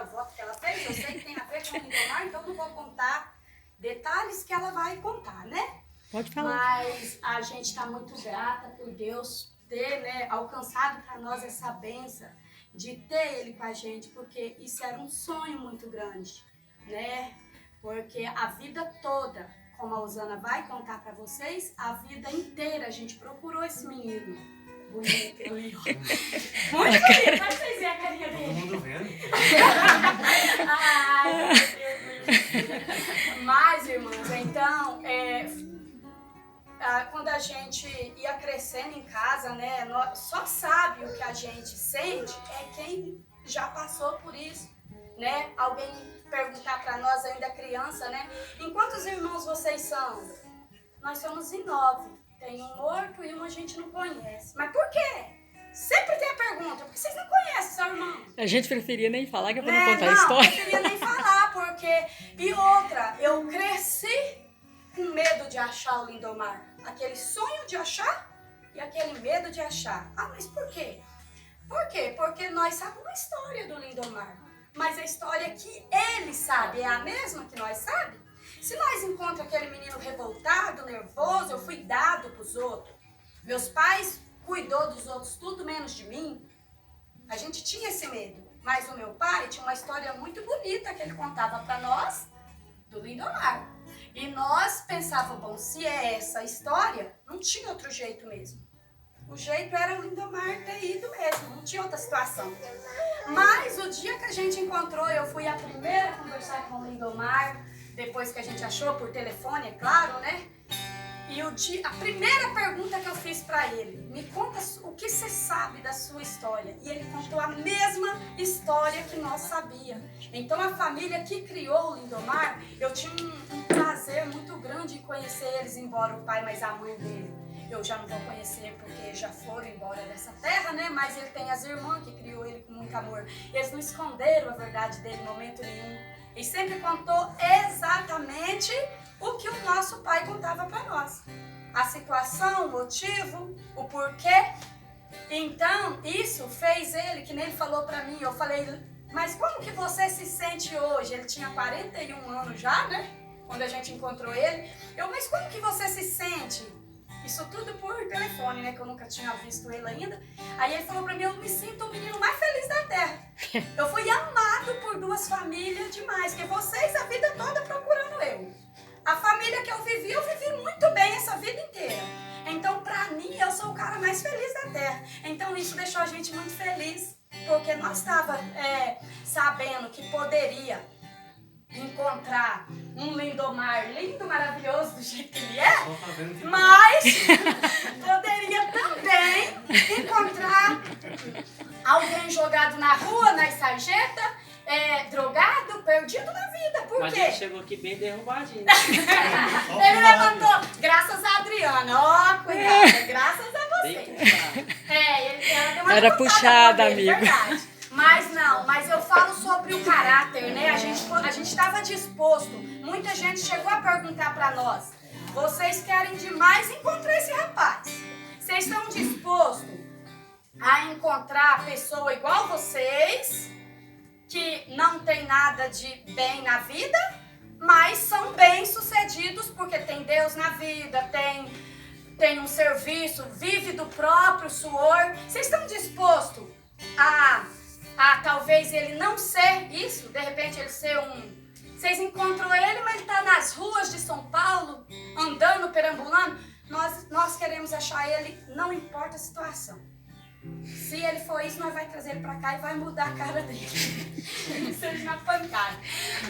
o voto que ela fez, eu sei que tem a ver com o Lindomar, então não vou contar detalhes que ela vai contar, né? Pode falar. Mas a gente está muito grata por Deus ter, né, alcançado para nós essa bênção de ter Ele com a gente, porque isso era um sonho muito grande, né? Porque a vida toda, como a Osana vai contar para vocês, a vida inteira a gente procurou esse menino bonito ali, ó. Muito bonito, pode vocês verem a carinha dele. Todo mundo vendo. Ai, meu Deus. Mas, irmãos, então, quando a gente ia crescendo em casa, né, só sabe o que a gente sente quem já passou por isso, né? Alguém perguntar para nós ainda criança, né? Em quantos irmãos vocês são? Nós somos em 9. Tem um morto e um a gente não conhece. Mas por quê? Sempre tem a pergunta, porque vocês não conhecem seu irmão. A gente preferia nem falar, que é pra não contar a história. Não, eu preferia nem falar, porque... E outra, eu cresci com medo de achar o Lindomar. Aquele sonho de achar e aquele medo de achar. Ah, mas por quê? Por quê? Porque nós sabemos a história do Lindomar. Mas a história que ele sabe é a mesma que nós sabemos? Se nós encontramos aquele menino revoltado, nervoso, eu fui dado para os outros. Meus pais cuidou dos outros tudo menos de mim. A gente tinha esse medo. Mas o meu pai tinha uma história muito bonita que ele contava para nós do Lindomar. E nós pensávamos, bom, se é essa história, não tinha outro jeito mesmo. O jeito era o Lindomar ter ido mesmo, não tinha outra situação. Mas o dia que a gente encontrou, eu fui a primeira a conversar com o Lindomar, depois que a gente achou por telefone, é claro, né? E a primeira pergunta que eu fiz para ele, me conta o que você sabe da sua história. E ele contou a mesma história que nós sabíamos. Então a família que criou o Lindomar, eu tinha um prazer muito grande em conhecer eles, embora o pai, mas a mãe dele eu já não vou conhecer porque já foram embora dessa terra, né? Mas ele tem as irmãs que criou ele com muito amor. Eles não esconderam a verdade dele em momento nenhum. E sempre contou exatamente o que o nosso pai contava para nós. A situação, o motivo, o porquê. Então, isso fez ele, que nem ele falou para mim, eu falei, mas como que você se sente hoje? Ele tinha 41 anos já, né? Quando a gente encontrou ele. Mas como que você se sente? Isso tudo por telefone, né? Que eu nunca tinha visto ele ainda. Aí ele falou pra mim, eu me sinto o menino mais feliz da terra. Eu fui amado por 2 famílias demais, que vocês a vida toda procurando eu. A família que eu vivi muito bem essa vida inteira. Então, pra mim, eu sou o cara mais feliz da terra. Então, isso deixou a gente muito feliz, porque nós estávamos sabendo que poderia encontrar um Lindomar lindo, maravilhoso do jeito que ele é, mas poderia também encontrar alguém jogado na rua, nas sarjetas, drogado, perdido na vida. Por Mas quê? ele chegou aqui bem derrubadinho. Ele levantou, graças a Adriana, ó, cuidado, graças a você. Ela deu uma Era levantada puxada, com ele, amigo. verdade. Mas eu falo sobre o caráter, né? A gente estava disposto. Muita gente chegou a perguntar para nós, vocês querem demais encontrar esse rapaz? Vocês estão dispostos a encontrar pessoa igual vocês, que não tem nada de bem na vida, mas são bem-sucedidos porque tem Deus na vida, tem um serviço, vive do próprio suor. Vocês estão dispostos a talvez ele não ser isso, de repente ele ser Vocês encontram ele, mas ele está nas ruas de São Paulo, andando, perambulando. Nós queremos achar ele, não importa a situação. Se ele for isso, nós vamos trazer ele para cá e vai mudar a cara dele. Seja na pancada.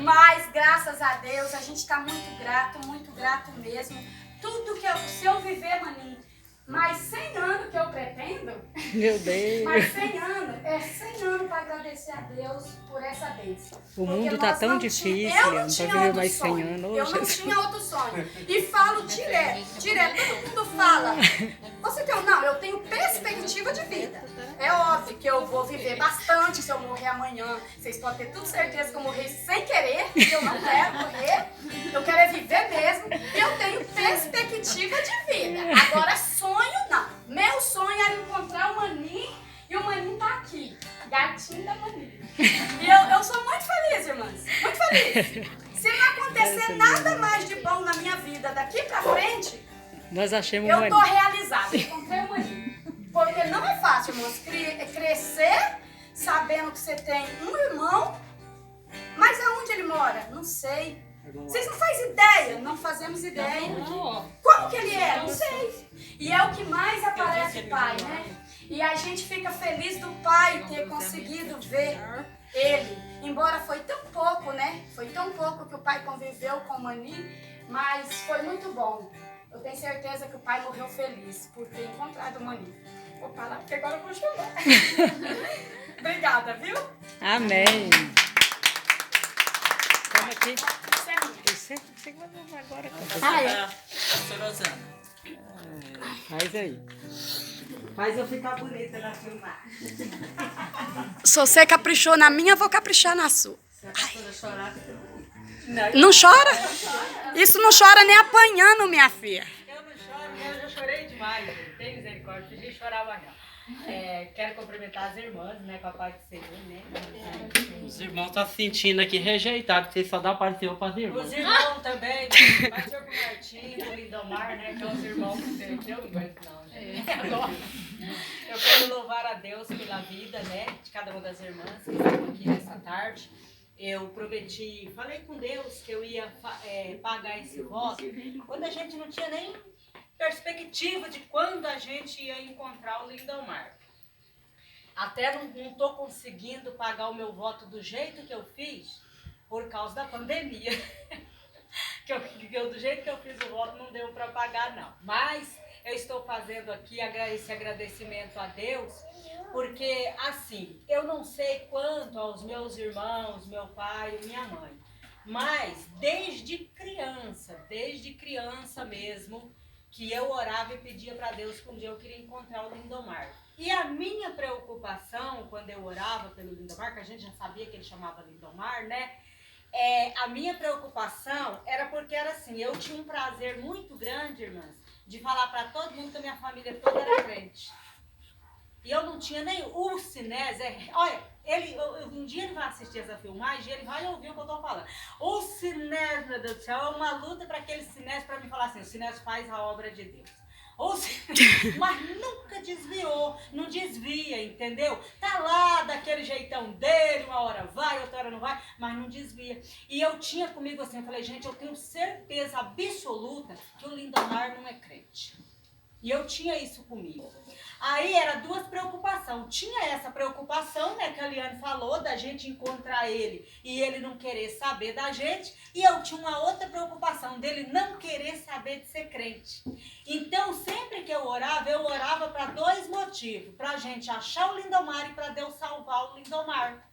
Mas, graças a Deus, a gente está muito grato mesmo. Tudo que se eu viver, maninho, mais 100 anos que eu pretendo. Meu Deus. Mais 100 anos. 100 anos para agradecer a Deus por essa bênção. O mundo está tão difícil, eu não para tinha viver outro mais 100 sonho. anos. Eu não tinha outro sonho. E falo direto. Todo mundo fala. Não, eu tenho perspectiva de vida. É óbvio que eu vou viver bastante se eu morrer amanhã. Vocês podem ter tudo certeza que eu morri sem querer. E eu não quero morrer. Eu quero é viver mesmo. Eu tenho perspectiva de vida. Agora, sonho não. Meu sonho era encontrar o Maninho e o Maninho tá aqui. Gatinho da Maninho. E eu sou muito feliz, irmãs. Muito feliz. Se não acontecer nada mais de bom na minha vida daqui pra frente, Nós achamos eu uma. tô realizada. Encontrei o maninho. Porque não é fácil, irmãos, crescer sabendo que você tem um irmão, mas aonde ele mora? Não sei. Vocês não fazem ideia? Não fazemos ideia. Como que ele é? Não sei. E é o que mais aparece pai, né? E a gente fica feliz do pai ter conseguido ver ele. Embora foi tão pouco, né? Foi tão pouco que o pai conviveu com o Mani, mas foi muito bom. Eu tenho certeza que o pai morreu feliz por ter encontrado o Mani. Vou parar porque agora eu vou chorar. Obrigada, viu? Amém. Toma aqui. Isso é minha. Você vai agora. Ah, é? Pastor Rosana. Faz aí. Faz eu ficar bonita na filmagem. Se você caprichou na minha, eu vou caprichar na sua. Se a pastora chorar, Não chora? Isso não chora nem apanhando, minha filha. eu não choro, eu já chorei demais. Tem misericórdia, podia chorar mais não. Quero cumprimentar as irmãs, né, com a paz do Senhor, né? Os irmãos estão se sentindo aqui rejeitados, porque só dá participação para as irmãs. Os irmãos também, pastor com o Martinho, o Lindomar, né, que é os irmãos que eu não aguento não, gente. Agora, eu quero louvar a Deus pela vida, né, de cada uma das irmãs que estão aqui nessa tarde. Eu prometi, falei com Deus que eu ia pagar esse voto, quando a gente não tinha nem perspectiva de quando a gente ia encontrar o Lindomar. Até não estou conseguindo pagar o meu voto do jeito que eu fiz por causa da pandemia. Do jeito que eu fiz o voto não deu para pagar não. Mas eu estou fazendo aqui esse agradecimento a Deus, porque assim, eu não sei quanto aos meus irmãos, meu pai e minha mãe, mas desde criança mesmo, que eu orava e pedia para Deus que um dia eu queria encontrar o Lindomar. E a minha preocupação, quando eu orava pelo Lindomar, que a gente já sabia que ele chamava Lindomar, né? A minha preocupação era porque era assim, eu tinha um prazer muito grande, irmãs, de falar para todo mundo que a minha família toda era crente. E eu não tinha nem o Sinés. Olha, um dia ele vai assistir essa filmagem e ele vai ouvir o que eu tô falando. O Sinés, meu Deus do céu, é uma luta para aquele Sinés, para me falar assim, o Sinés faz a obra de Deus. Mas nunca desviou, não desvia, entendeu? Tá lá daquele jeitão dele, uma hora vai, outra hora não vai, mas não desvia. E eu tinha comigo assim, eu falei, gente, eu tenho certeza absoluta que o Lindomar não é crente. E eu tinha isso comigo. Aí era duas preocupações. Tinha essa preocupação, né, que a Liane falou, da gente encontrar ele e ele não querer saber da gente. E eu tinha uma outra preocupação, dele não querer saber de ser crente. Então, sempre que eu orava para dois motivos. Pra gente achar o Lindomar e para Deus salvar o Lindomar.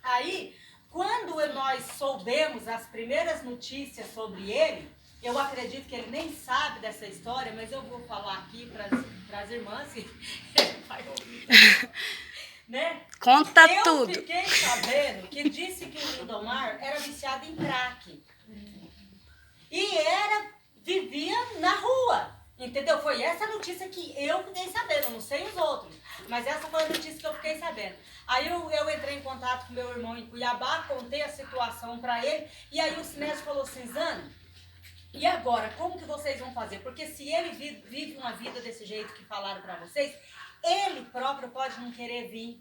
Aí, quando nós soubemos as primeiras notícias sobre ele, eu acredito que ele nem sabe dessa história, mas eu vou falar aqui para as irmãs que ele vai ouvir. Né? Conta tudo. Eu fiquei sabendo que disse que o Lindomar era viciado em crack. E vivia na rua. Entendeu? Foi essa notícia que eu fiquei sabendo, não sei os outros. Mas essa foi a notícia que eu fiquei sabendo. Aí eu entrei em contato com meu irmão em Cuiabá, contei a situação para ele. E aí o Sinésio falou assim, Zana, e agora, como que vocês vão fazer? Porque se ele vive uma vida desse jeito que falaram para vocês, ele próprio pode não querer vir.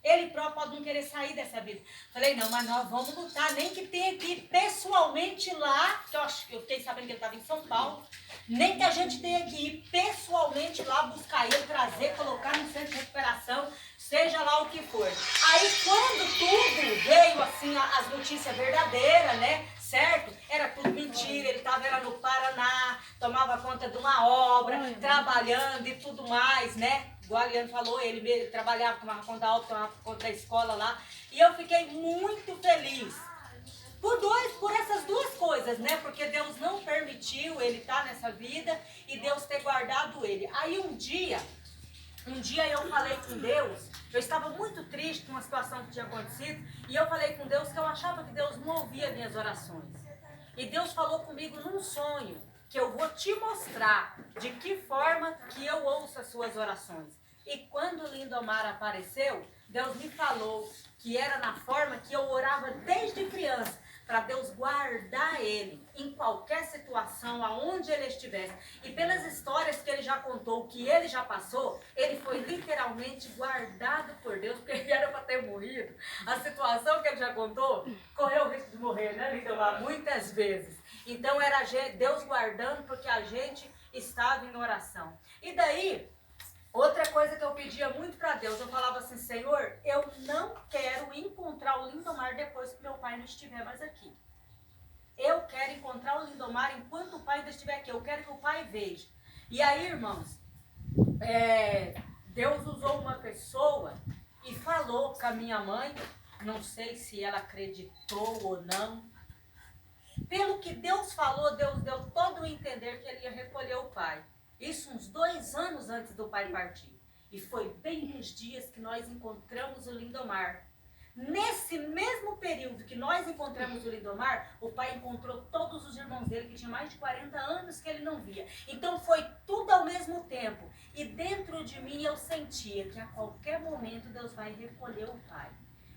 Ele próprio pode não querer sair dessa vida. Falei, não, mas nós vamos lutar. Nem que tenha que ir pessoalmente lá, que eu fiquei sabendo que ele estava em São Paulo. Nem que a gente tenha que ir pessoalmente lá, buscar ele, trazer, colocar no centro de recuperação, seja lá o que for. Aí quando tudo veio assim, as notícias verdadeiras, né? Certo? Era tudo mentira, ele era no Paraná, tomava conta de uma obra, trabalhando e tudo mais, né? Igual a Liane falou, ele mesmo trabalhava, tomava conta da obra, tomava conta da escola lá. E eu fiquei muito feliz. Por essas duas coisas, né? Porque Deus não permitiu ele estar nessa vida e Deus ter guardado ele. Aí um dia eu falei com Deus, eu estava muito triste com uma situação que tinha acontecido, e eu falei com Deus que eu achava que Deus não ouvia minhas orações. E Deus falou comigo num sonho, que eu vou te mostrar de que forma que eu ouço as suas orações. E quando o Lindomar apareceu, Deus me falou que era na forma que eu orava desde criança, para Deus guardar ele em qualquer situação, aonde ele estivesse. E pelas histórias que ele já contou, que ele já passou, ele foi literalmente guardado por Deus, porque ele era para ter morrido. A situação que ele já contou, correu o risco de morrer, né, Lindomar? Muitas vezes. Então era Deus guardando, porque a gente estava em oração. E daí, outra coisa que eu pedia muito para Deus, eu falava assim, Senhor, eu não quero encontrar o Lindomar depois que meu pai não estiver mais aqui. Eu quero encontrar o Lindomar enquanto o pai ainda estiver aqui. Eu quero que o pai veja. E aí, irmãos, Deus usou uma pessoa e falou com a minha mãe, não sei se ela acreditou ou não. Pelo que Deus falou, Deus deu todo o entender que ele ia recolher o pai. Isso uns 2 anos antes do pai partir. E foi bem nos dias que nós encontramos o Lindomar. Nesse mesmo período que nós encontramos o Lindomar, o pai encontrou todos os irmãos dele, que tinha mais de 40 anos que ele não via. Então foi tudo ao mesmo tempo. E dentro de mim eu sentia que a qualquer momento Deus vai recolher o pai.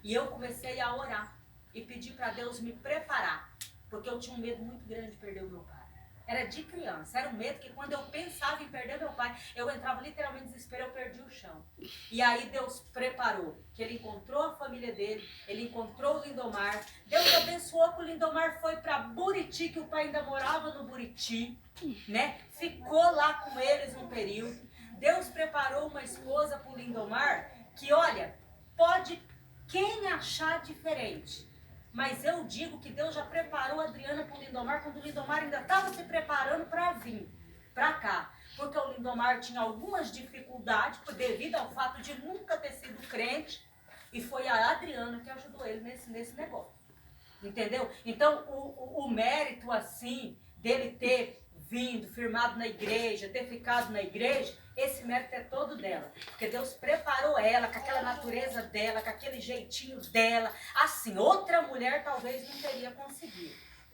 E eu comecei a orar e pedir para Deus me preparar. Porque eu tinha um medo muito grande de perder o meu pai. Era de criança, era um medo que quando eu pensava em perder meu pai, eu entrava literalmente em desespero, eu perdi o chão. E aí Deus preparou, que ele encontrou a família dele, ele encontrou o Lindomar. Deus abençoou que o Lindomar foi para Buriti, que o pai ainda morava no Buriti, né? Ficou lá com eles um período. Deus preparou uma esposa para o Lindomar, que olha, pode quem achar diferente. Mas eu digo que Deus já preparou a Adriana para o Lindomar quando o Lindomar ainda estava se preparando para vir para cá. Porque o Lindomar tinha algumas dificuldades devido ao fato de nunca ter sido crente. E foi a Adriana que ajudou ele nesse negócio. Entendeu? Então, o mérito, assim, dele ter vindo, firmado na igreja, ter ficado na igreja, esse mérito é todo dela. Porque Deus preparou ela, com aquela natureza dela, com aquele jeitinho dela. Assim, outra mulher talvez não teria conseguido.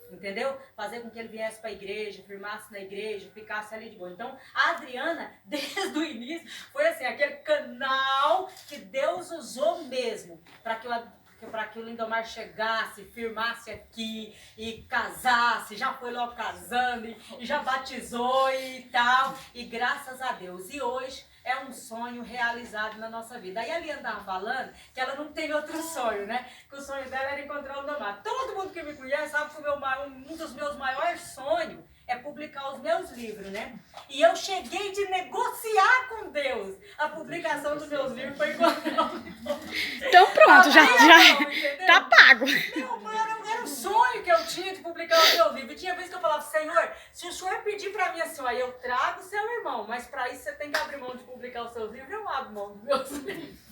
Entendeu? Fazer com que ele viesse para a igreja, firmasse na igreja, ficasse ali de boa. Então, a Adriana, desde o início, foi assim, aquele canal que Deus usou mesmo para que o Lindomar chegasse, firmasse aqui e casasse, já foi logo casando e já batizou e tal, e graças a Deus. E hoje é um sonho realizado na nossa vida. Aí a Liana estava falando que ela não tem outro sonho, né? Que o sonho dela era encontrar o Lindomar. Todo mundo que me conhece sabe que um dos meus maiores sonhos é publicar os meus livros, né? E eu cheguei de negociar com Deus a publicação dos meus livros para encontrar o Lindomar. Então pronto, já tá pago. Era um sonho que eu tinha de publicar o meu livro. E tinha vezes que eu falava, Senhor, se o Senhor pedir para mim assim, ó, eu trago seu irmão, mas para isso você tem que abrir mão de publicar os seus livros, eu abro mão dos meus livros.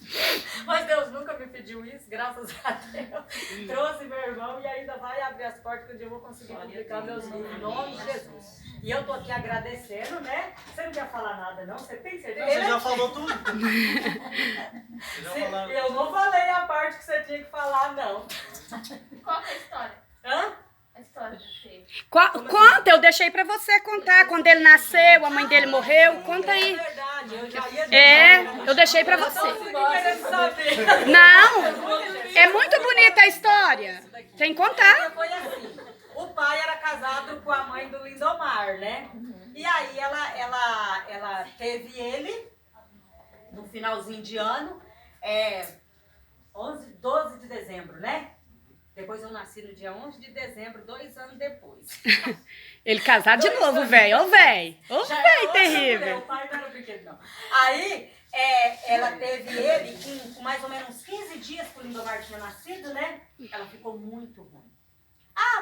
Mas Deus nunca me pediu isso, graças a Deus. Trouxe meu irmão e ainda vai abrir as portas que um dia eu vou conseguir publicar meus livros em nome de Jesus. E eu tô aqui agradecendo, né? Você não quer falar nada, não? Você tem certeza? Você já falou tudo. Eu não falei a parte que você tinha que falar, não. Qual que é a história? Hã? A história do Cheio. Conta, eu deixei pra você contar. Quando ele nasceu, a mãe dele morreu. Conta aí. É verdade, eu já ia Eu deixei pra você. querendo saber. Não, é muito bonita a história. Tem que contar. Foi assim, o pai era casado com a mãe do Lindomar, né? E aí ela teve ele no finalzinho de ano, 12 de dezembro, né? Depois eu nasci no dia 11 de dezembro, 2 anos depois. Ele casado de novo, velho. Ô, velho. Ô, Já era velho outra mulher, terrível. o pai não era brinquedo, não. Aí, ela teve ele com mais ou menos uns 15 dias que o Lindomar tinha nascido, né? Ela ficou muito ruim.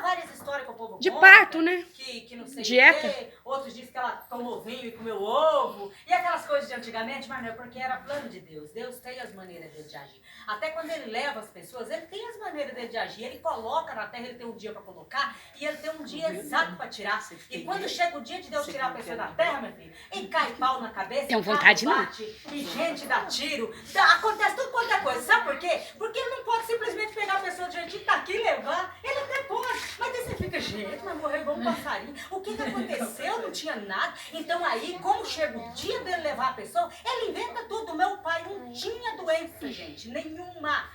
Várias histórias que o povo De conta, parto, né? Que não sei Dieta. o quê. Outros dizem que ela tomou vinho e comeu ovo. E aquelas coisas de antigamente, mas não é porque era plano de Deus. Deus tem as maneiras dele de agir. Até quando ele leva as pessoas, ele tem as maneiras dele de agir. Ele coloca na terra, ele tem um dia para colocar e ele tem um dia exato para tirar. E quando chega o dia de Deus tirar a pessoa da terra, meu filho, e cai pau na cabeça, Tenho e carro vontade não. bate, e gente dá tiro, acontece tudo quanto é coisa. Sabe por quê? Porque ele não pode simplesmente pegar a pessoa de gente que tá aqui e levar. Ele até pode, mas aí você fica, gente, menina morreu igual um passarinho. O que aconteceu? Não tinha nada. Então aí, como chega o dia dele levar a pessoa, ele inventa tudo. Meu pai não tinha doença, gente, nenhuma.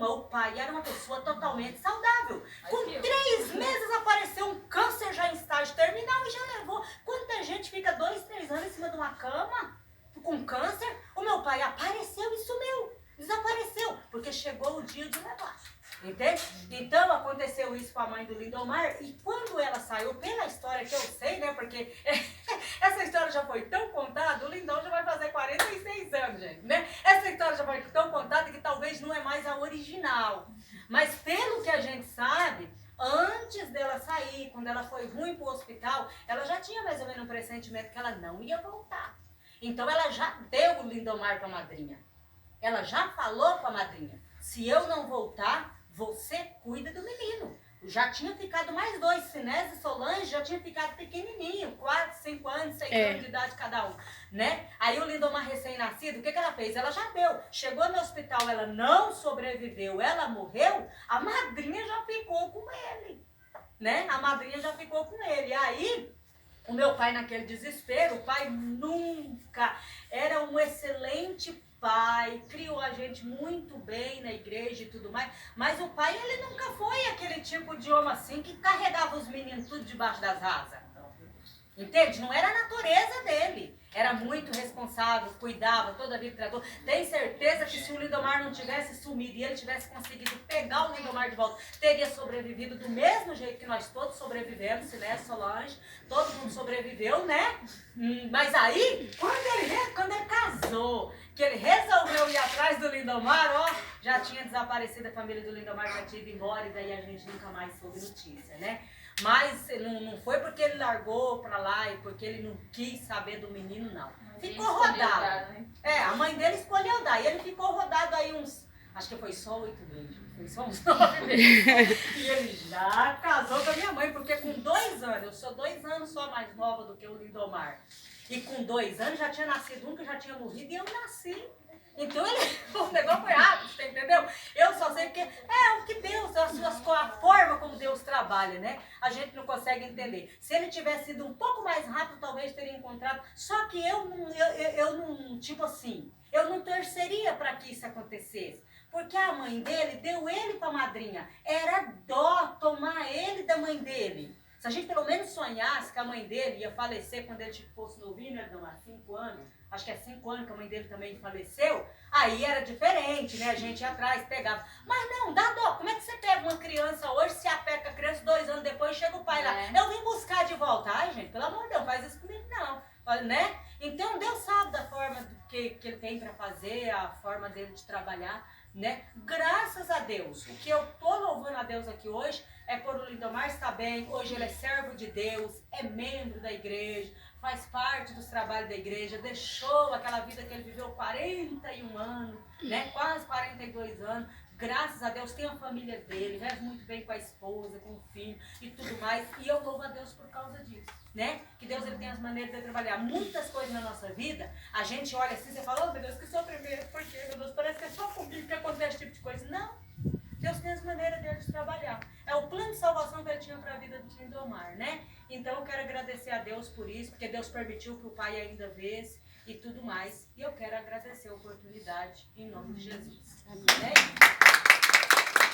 O pai era uma pessoa totalmente saudável. Com 3 meses apareceu um câncer já em estágio terminal e já levou. Quanta gente fica 2, 3 anos em cima de uma cama com câncer? O meu pai apareceu e sumiu. Desapareceu, porque chegou o dia de levar. Entende? Então aconteceu isso com a mãe do Lindomar, e quando ela saiu, pela história que eu sei, né? Porque essa história já foi tão contada, o Lindão já vai fazer 46 anos, gente, né? Essa história já foi tão contada que talvez não é mais a original. Mas pelo que a gente sabe, antes dela sair, quando ela foi ruim pro hospital, ela já tinha mais ou menos um pressentimento que ela não ia voltar. Então ela já deu o Lindomar pra madrinha. Ela já falou com a madrinha: se eu não voltar, você cuida do menino. Já tinha ficado mais 2, Sinésio e Solange já tinha ficado pequenininho, 4, 5 anos, 6 anos de idade cada um, né? Aí o Lindomar recém-nascido, o que ela fez? Ela já deu. Chegou no hospital, ela não sobreviveu, ela morreu, a madrinha já ficou com ele, né? A madrinha já ficou com ele. Aí o meu pai, naquele desespero, o pai nunca era um excelente pai, criou a gente muito bem na igreja e tudo mais, mas o pai, ele nunca foi aquele tipo de homem assim que carregava os meninos tudo debaixo das asas. Entende? Não era a natureza dele. Era muito responsável, cuidava, toda a vida tratou. Tenho certeza que se o Lindomar não tivesse sumido e ele tivesse conseguido pegar o Lindomar de volta, teria sobrevivido do mesmo jeito que nós todos sobrevivemos, né, Solange? Todo mundo sobreviveu, né? Mas aí, quando ele casou, que ele resolveu ir atrás do Lindomar, ó, já tinha desaparecido, a família do Lindomar já tinha ido embora, e daí a gente nunca mais soube notícia, né? Mas não foi porque ele largou pra lá e porque ele não quis saber do menino, não. Ficou rodado. A mãe dele escolheu dar. E ele ficou rodado aí uns, acho que foi só 8 meses. Foi só uns 9 meses. E ele já casou com a minha mãe, porque com 2 anos, eu sou 2 anos só mais nova do que o Lindomar. E com 2 anos já tinha nascido um que já tinha morrido e eu nasci. Então o negócio foi rápido, você entendeu? Eu só sei que o que Deus, a forma como Deus trabalha, né? A gente não consegue entender. Se ele tivesse ido um pouco mais rápido, talvez teria encontrado. Só que eu não, tipo assim, eu não torceria para que isso acontecesse. Porque a mãe dele deu ele para a madrinha. Era dó tomar ele da mãe dele. Se a gente pelo menos sonhasse que a mãe dele ia falecer quando ele fosse novinho, né, há 5 anos, acho que é 5 anos que a mãe dele também faleceu, aí era diferente, né? A gente ia atrás, pegava. Mas não, dá dó. Como é que você pega uma criança hoje, se apega a criança, 2 anos depois, chega o pai lá, eu vim buscar de volta. Ai, gente, pelo amor de Deus, faz isso comigo não, né? Então Deus sabe da forma que ele tem para fazer, a forma dele de trabalhar, né? Graças a Deus. O que eu tô louvando a Deus aqui hoje é por o Lindomar estar bem. Hoje ele é servo de Deus, é membro da igreja, faz parte dos trabalhos da igreja, deixou aquela vida que ele viveu 41 anos, né? Quase 42 anos. Graças a Deus tem a família dele, vive muito bem com a esposa, com o filho e tudo mais. E eu louvo a Deus por causa disso, né? Que Deus ele tem as maneiras de trabalhar muitas coisas na nossa vida. A gente olha assim, você fala, oh meu Deus, que sofrimento, por quê? Meu Deus, parece que é só comigo que acontece esse tipo de coisa. Não. Deus tem as maneiras dele de trabalhar. É o plano de salvação que ele tinha para a vida do Lindomar, né? Então eu quero agradecer a Deus por isso, porque Deus permitiu que o pai ainda visse e tudo mais. E eu quero agradecer a oportunidade em nome de Jesus. Amém?